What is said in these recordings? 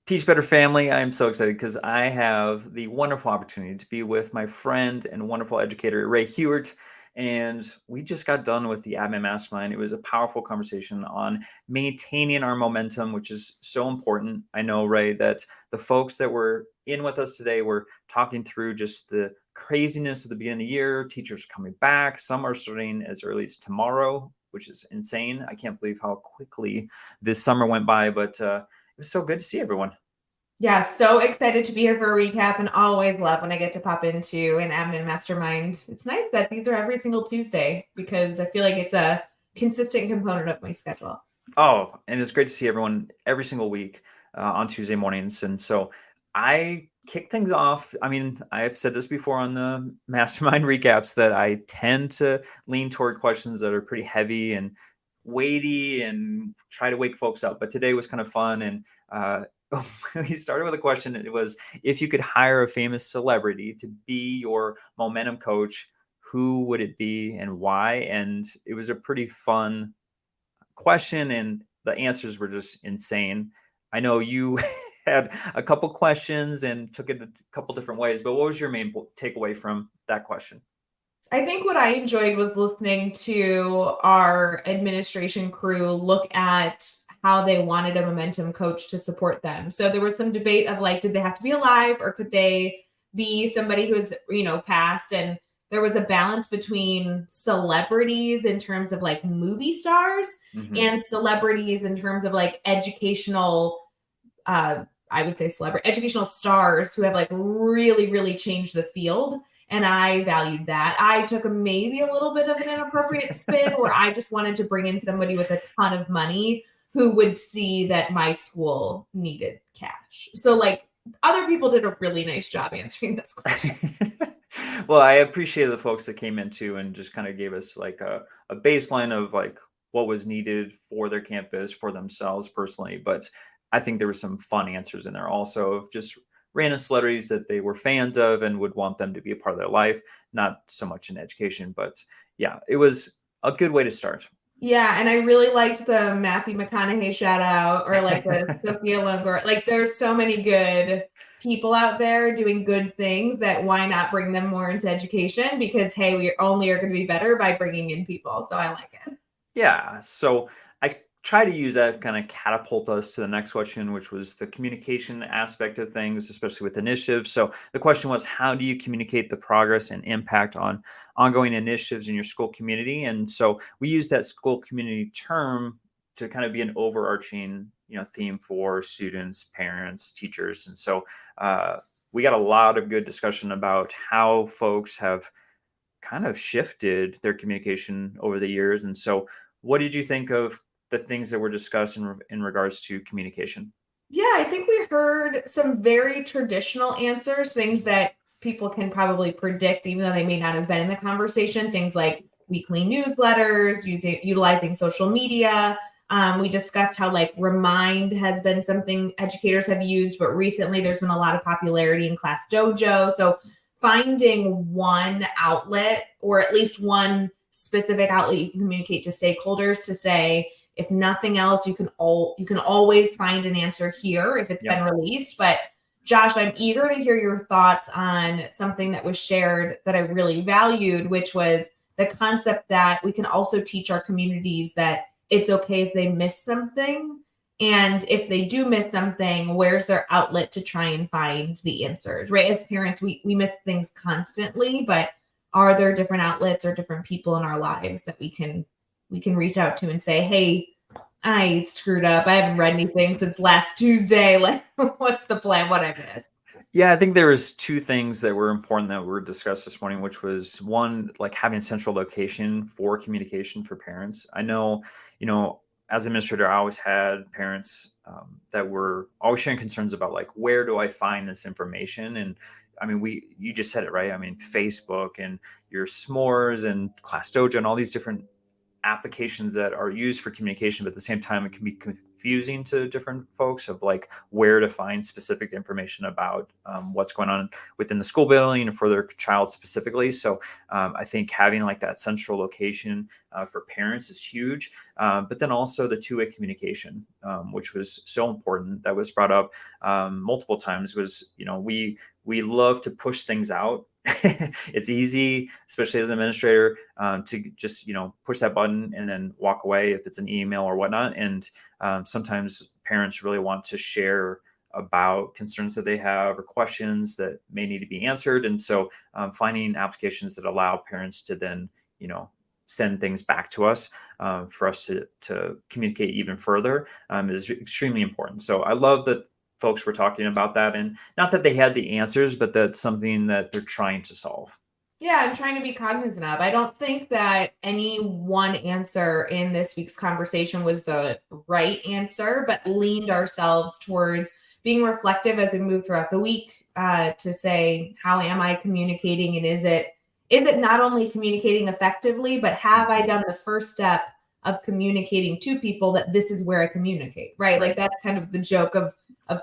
Teach Better family. I am so excited because I have the wonderful opportunity to be with my friend and wonderful educator, Ray Hughart. And we just got done with the Admin Mastermind. It was a powerful conversation on maintaining our momentum, which is so important. I know, Ray, that the folks that were in with us today were talking through just the craziness of the beginning of the year. Teachers are coming back. Some are starting as early as tomorrow, which is insane. I can't believe how quickly this summer went by, but it was so good to see everyone. Yeah, so excited to be here for a recap and always love when I get to pop into an admin mastermind. It's nice that these are every single Tuesday because I feel like it's a consistent component of my schedule. Oh, and it's great to see everyone every single week on Tuesday mornings. And so I kick things off. I mean, I've said this before on the mastermind recaps that I tend to lean toward questions that are pretty heavy and weighty and try to wake folks up. But today was kind of fun. And we started with a question. It was, if you could hire a famous celebrity to be your momentum coach, who would it be and why? And it was a pretty fun question, and the answers were just insane. I know you had a couple questions and took it a couple different ways, but what was your main takeaway from that question? I think what I enjoyed was listening to our administration crew look at how they wanted a momentum coach to support them. So there was some debate of like, did they have to be alive or could they be somebody who's, passed? And there was a balance between celebrities in terms of like movie stars Mm-hmm. and celebrities in terms of like educational, I would say celebrity educational stars who have like really, really changed the field. And I valued that. I took maybe a little bit of an inappropriate spin where I just wanted to bring in somebody with a ton of money who would see that my school needed cash. So like other people did a really nice job answering this question. Well, I appreciate the folks that came in too and just kind of gave us like a baseline of like what was needed for their campus, for themselves personally. But I think there were some fun answers in there also of just random celebrities that they were fans of and would want them to be a part of their life. Not so much in education, but yeah, it was a good way to start. Yeah, and I really liked the Matthew McConaughey shout out or like the Sophia Longoria. Like there's so many good people out there doing good things that why not bring them more into education? Because hey, we only are going to be better by bringing in people. So I like it. Yeah. So I try to use that kind of catapult us to the next question, which was the communication aspect of things, especially with initiatives. So the question was, how do you communicate the progress and impact on ongoing initiatives in your school community? And so we use that school community term to kind of be an overarching, theme for students, parents, teachers. And so we got a lot of good discussion about how folks have kind of shifted their communication over the years. And so what did you think of the things that were discussed in regards to communication? Yeah, I think we heard some very traditional answers, things that people can probably predict, even though they may not have been in the conversation. Things like weekly newsletters, utilizing social media. We discussed how like Remind has been something educators have used, but recently there's been a lot of popularity in Class Dojo. So finding one outlet or at least one specific outlet you can communicate to stakeholders to say, if nothing else, you can always find an answer here if it's been Yep. released. But Josh, I'm eager to hear your thoughts on something that was shared that I really valued, which was the concept that we can also teach our communities that it's okay if they miss something. And if they do miss something, where's their outlet to try and find the answers, right? As parents, we miss things constantly, but are there different outlets or different people in our lives that we can reach out to and say, hey, I screwed up. I haven't read anything since last Tuesday. Like, what's the plan? What I missed? Yeah, I think there was two things that were important that were discussed this morning, which was one, like having central location for communication for parents. I know, as administrator, I always had parents that were always sharing concerns about like, where do I find this information? And I mean, you just said it, right? I mean, Facebook and your s'mores and Class Dojo and all these different applications that are used for communication, but at the same time, it can be confusing to different folks of like where to find specific information about what's going on within the school building and for their child specifically. So I think having like that central location for parents is huge. But then also the two-way communication, which was so important, that was brought up multiple times, was, we love to push things out. It's easy, especially as an administrator, to just, push that button and then walk away if it's an email or whatnot. And sometimes parents really want to share about concerns that they have or questions that may need to be answered. And so finding applications that allow parents to then, send things back to us for us to communicate even further is extremely important. So I love that folks were talking about that, and not that they had the answers, but that's something that they're trying to solve. Yeah, I'm trying to be cognizant of. I don't think that any one answer in this week's conversation was the right answer, but leaned ourselves towards being reflective as we move throughout the week to say, how am I communicating? And is it not only communicating effectively, but have I done the first step of communicating to people that this is where I communicate, right? Like that's kind of the joke of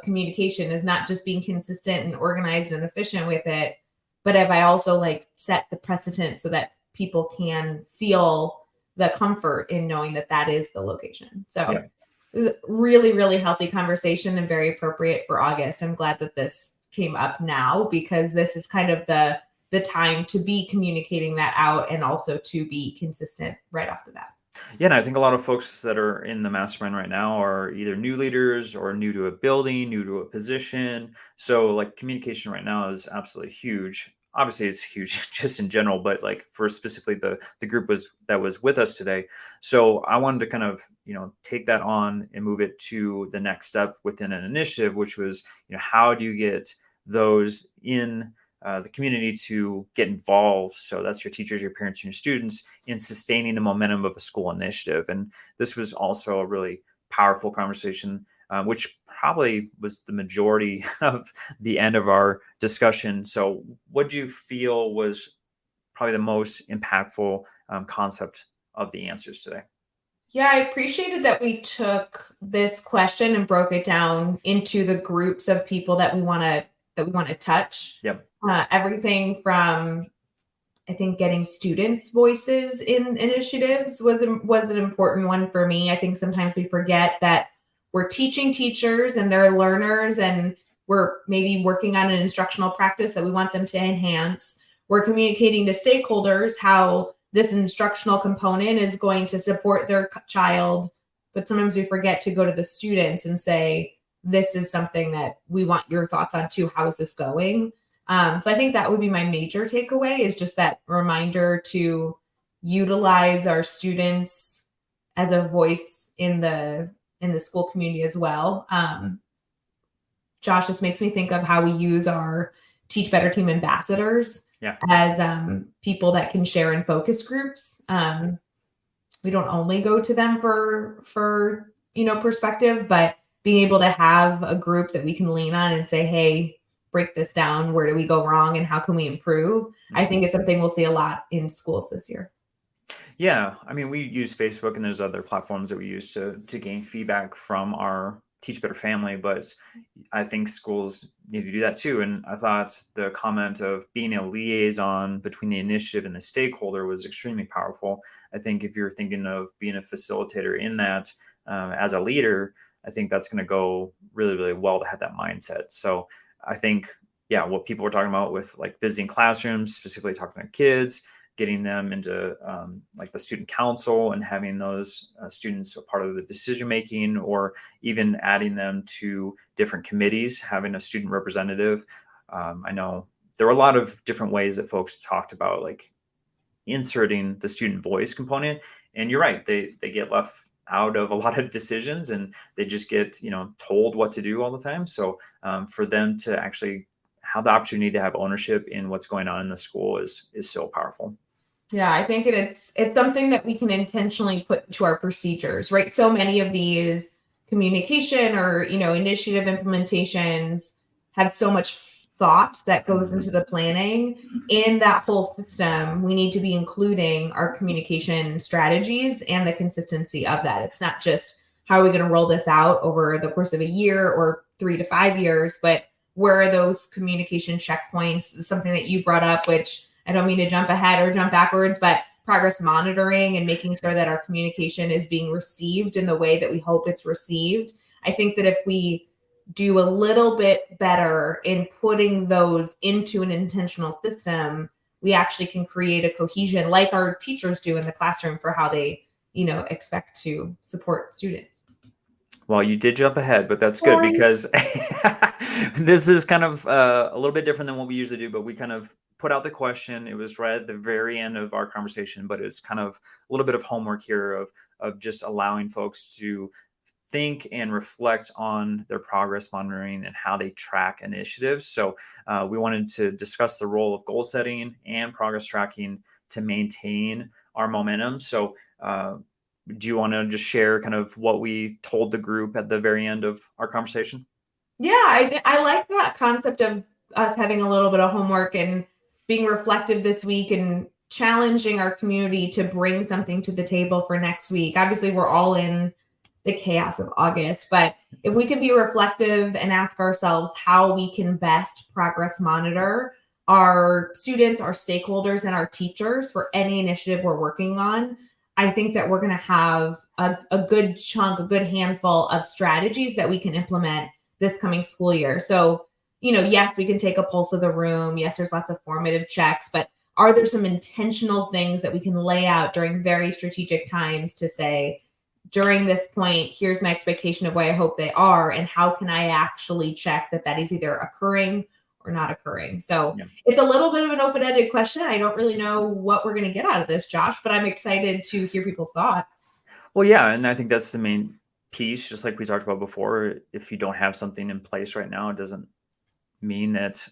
communication, is not just being consistent and organized and efficient with it, but have I also like set the precedent so that people can feel the comfort in knowing that that is the location. So it was a really, really healthy conversation and very appropriate for August. I'm glad that this came up now, because this is kind of the time to be communicating that out and also to be consistent right off the bat. Yeah, and I think a lot of folks that are in the mastermind right now are either new leaders or new to a building, new to a position. So like communication right now is absolutely huge. Obviously it's huge just in general, but like for specifically the group that was with us today. So I wanted to kind of, take that on and move it to the next step within an initiative, which was, how do you get those in the community to get involved? So that's your teachers, your parents, and your students, in sustaining the momentum of a school initiative. And this was also a really powerful conversation, which probably was the majority of the end of our discussion. So what do you feel was probably the most impactful concept of the answers today? Yeah, I appreciated that we took this question and broke it down into the groups of people that we want to touch. Yep. Everything from, I think, getting students' voices in initiatives was an important one for me. I think sometimes we forget that we're teaching teachers and they're learners, and we're maybe working on an instructional practice that we want them to enhance. We're communicating to stakeholders how this instructional component is going to support their child, but sometimes we forget to go to the students and say, this is something that we want your thoughts on too. How is this going? So I think that would be my major takeaway, is just that reminder to utilize our students as a voice in the school community as well. Josh, this makes me think of how we use our Teach Better Team ambassadors as people that can share in focus groups. We don't only go to them for perspective, but being able to have a group that we can lean on and say, hey, break this down. Where do we go wrong and how can we improve? I think is something we'll see a lot in schools this year. Yeah. I mean, we use Facebook, and there's other platforms that we use to gain feedback from our Teach Better family, but I think schools need to do that too. And I thought the comment of being a liaison between the initiative and the stakeholder was extremely powerful. I think if you're thinking of being a facilitator in that as a leader, I think that's going to go really, really well to have that mindset. So I think, what people were talking about with like visiting classrooms, specifically talking to kids, getting them into like the student council and having those students a part of the decision making, or even adding them to different committees, having a student representative. I know there were a lot of different ways that folks talked about like inserting the student voice component. And you're right, they get left out of a lot of decisions, and they just get told what to do all the time. So for them to actually have the opportunity to have ownership in what's going on in the school is so powerful. Yeah, I think it's something that we can intentionally put into our procedures, right? So many of these communication or initiative implementations have so much thought that goes into the planning. In that whole system, we need to be including our communication strategies and the consistency of that. It's not just how are we going to roll this out over the course of a year or 3 to 5 years, but where are those communication checkpoints? Something that you brought up, which I don't mean to jump ahead or jump backwards, but progress monitoring and making sure that our communication is being received in the way that we hope it's received. I think that if we do a little bit better in putting those into an intentional system, we actually can create a cohesion like our teachers do in the classroom for how they, expect to support students. Well, you did jump ahead, but that's good because this is kind of a little bit different than what we usually do, but we kind of put out the question. It was right at the very end of our conversation, but it's kind of a little bit of homework here of just allowing folks to think and reflect on their progress monitoring and how they track initiatives. So we wanted to discuss the role of goal setting and progress tracking to maintain our momentum. So do you want to just share kind of what we told the group at the very end of our conversation? Yeah, I like that concept of us having a little bit of homework and being reflective this week and challenging our community to bring something to the table for next week. Obviously, we're all in the chaos of August, but if we can be reflective and ask ourselves how we can best progress monitor our students, our stakeholders, and our teachers for any initiative we're working on, I think that we're going to have a good chunk, a good handful of strategies that we can implement this coming school year. So, yes, we can take a pulse of the room. Yes, there's lots of formative checks, but are there some intentional things that we can lay out during very strategic times to say, during this point, here's my expectation of what I hope they are, and how can I actually check that is either occurring or not occurring? So It's a little bit of an open-ended question. I don't really know what we're going to get out of this, Josh, but I'm excited to hear people's thoughts. Well, yeah, and I think that's the main piece, just like we talked about before. If you don't have something in place right now, it doesn't mean that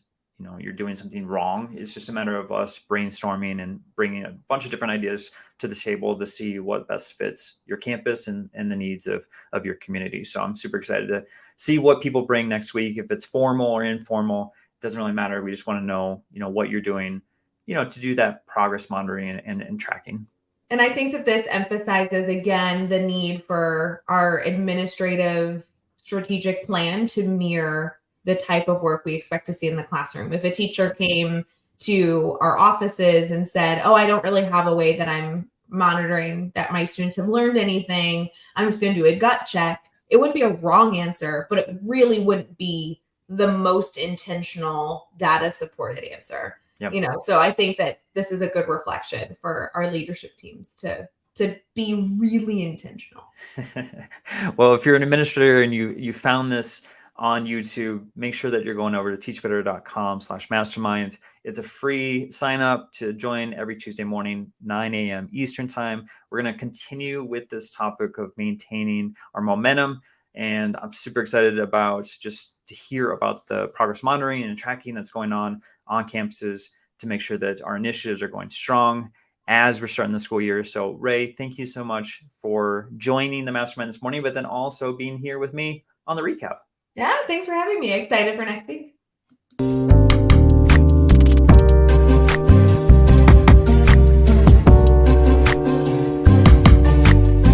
you're doing something wrong. It's just a matter of us brainstorming and bringing a bunch of different ideas to the table to see what best fits your campus and the needs of your community. So I'm super excited to see what people bring next week. If it's formal or informal, it doesn't really matter. We just want to know, what you're doing, to do that progress monitoring and tracking. And I think that this emphasizes, again, the need for our administrative strategic plan to mirror the type of work we expect to see in the classroom. If a teacher came to our offices and said, I don't really have a way that I'm monitoring that my students have learned anything, I'm just going to do a gut check, it wouldn't be a wrong answer, but it really wouldn't be the most intentional data supported answer. Yep. So I think that this is a good reflection for our leadership teams to be really intentional. Well, if you're an administrator and you found this on YouTube, make sure that you're going over to teachbetter.com/mastermind. It's a free sign up to join every Tuesday morning, 9 a.m. Eastern time. We're going to continue with this topic of maintaining our momentum. And I'm super excited about just to hear about the progress monitoring and tracking that's going on campuses to make sure that our initiatives are going strong as we're starting the school year. So Ray, thank you so much for joining the Mastermind this morning, but then also being here with me on the recap. Yeah, thanks for having me. Excited for next week.